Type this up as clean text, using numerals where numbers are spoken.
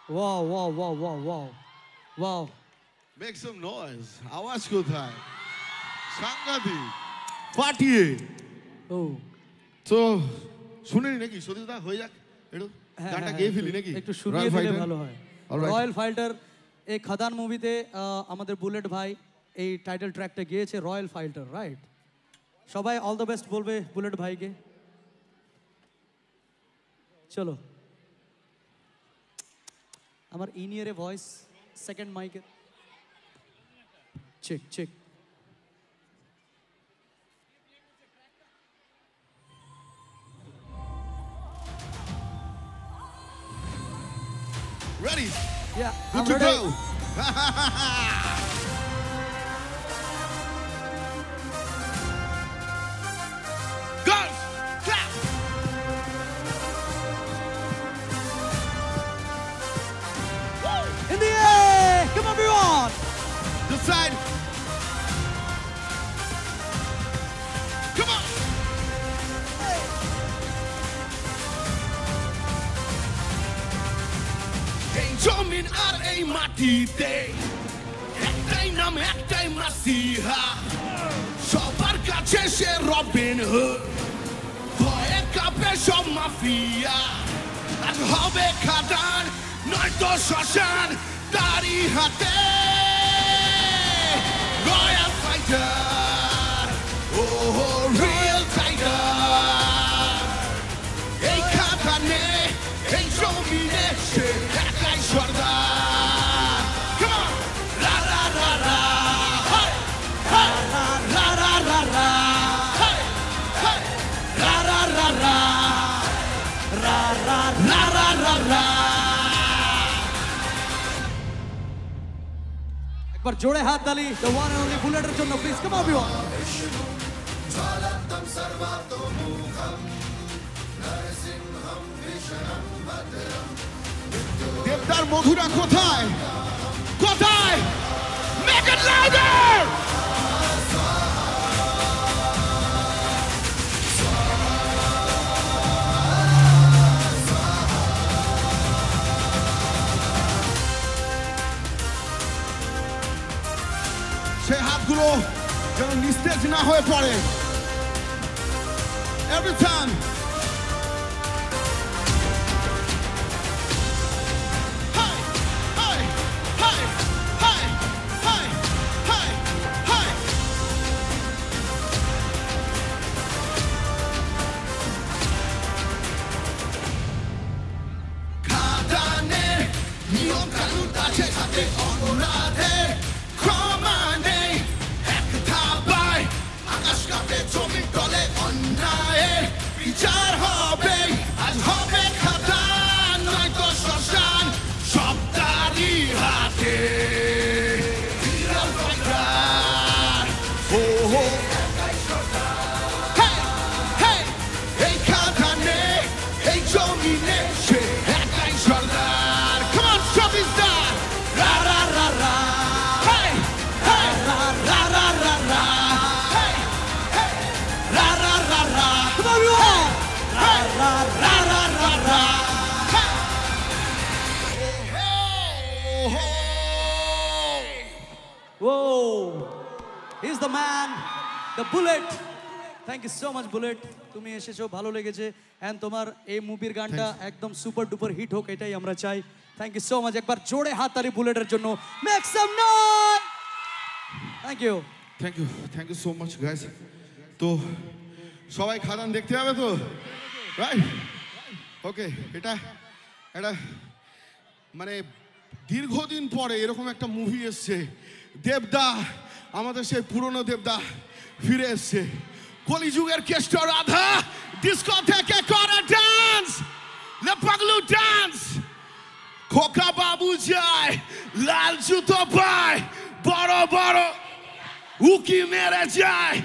Wow, wow, wow, wow, wow. Wow. Make some noise. আওয়াজ কোথায়? সাংঘাতিক ফাটিয়ে। Oh. তো শুনেনি নাকি সতীশদা হয়ে যাক একটু গানটা গেয়ে ফেলি নাকি? একটু শুনিয়ে ফেলে ভালো হয়। রয়্যাল ফাইটার এই খাদান মুভিতে আমাদের বুলেট ভাই এই টাইটেল ট্র্যাকটা গেয়েছে রয়্যাল ফাইটার, রাইট? সবাই অল দ্য বেস্ট বলবে বুলেট ভাইকে। চলো আমার ইনিয়ারে ভয়েস সেকেন্ড মাইকে check check. Ready? Yeah, Good I'm to ready. go. Girls, clap. In the air! Come on, everyone! This side. Come on. এই জমিন আর এই মাটিতে একটাই নাম একটাই মাসিহা, সবার কাছে সে রবিন হুড, ভয়ে কাঁপে সব মাফিয়া। আজ হবে খাদান নয়তো শ্মশান, তারি হাতে রয়্যাল ফাইটার, ও রিয়েল টাইগার। এই খাদানে এই জমিনে সে একাই সর্দার। Come on! La la la la, hey, hey, la la la la, hey, hey, la la la la, la la la la la la. একবার জোরে হাত তালি the one and only বুলেটের জন্য প্লিজ। Come on, everyone! দেবদার মধুরা কোথায় কোথায়? Make it louder! সে হাতগুলো যেন নিস্তেজ না হয়ে পড়ে। Every time. বিচার হবে আজ হবে খাদান নয়তো শ্মশান, সব তারি হাতে এই খাদানে এই জমিনে সে একাই সর্দার। Come on, সতীশদা! রা রা রা রা, hey, hey, রা রা রা রা রা, hey, hey, রা রা রা রা, Come on, everyone! ra ra ra ra ra ra. Whoa! He's the man, the bullet. Thank you so much, bullet. তুমি এসেছো, ভালো লেগেছে, এন্ড তোমার এই মুভির গানটা একদম সুপার ডুপার হিট হোক, এটাই আমরা চাই। Thank you so much. একবার জোরে হাত তালি বুলেটের জন্য। Make some noise. Thank you so much guys. তো সবাই খাদান দেখতে হবে তো, রাইট? ওকে, এটা মানে দীর্ঘদিন পরে এরকম একটা মুভি এসছে। দেবদা, আমাদের সেই পুরনো দেবদা ফিরে এসছে। কলিযুগের কেষ্ট রাধা ডিস্কো থেকে করে ডান্স, লে পাগলু ডান্স। খোকা বাবু যায়, লাল জুতো পায়, বড় বড় উকি মেরে যায়।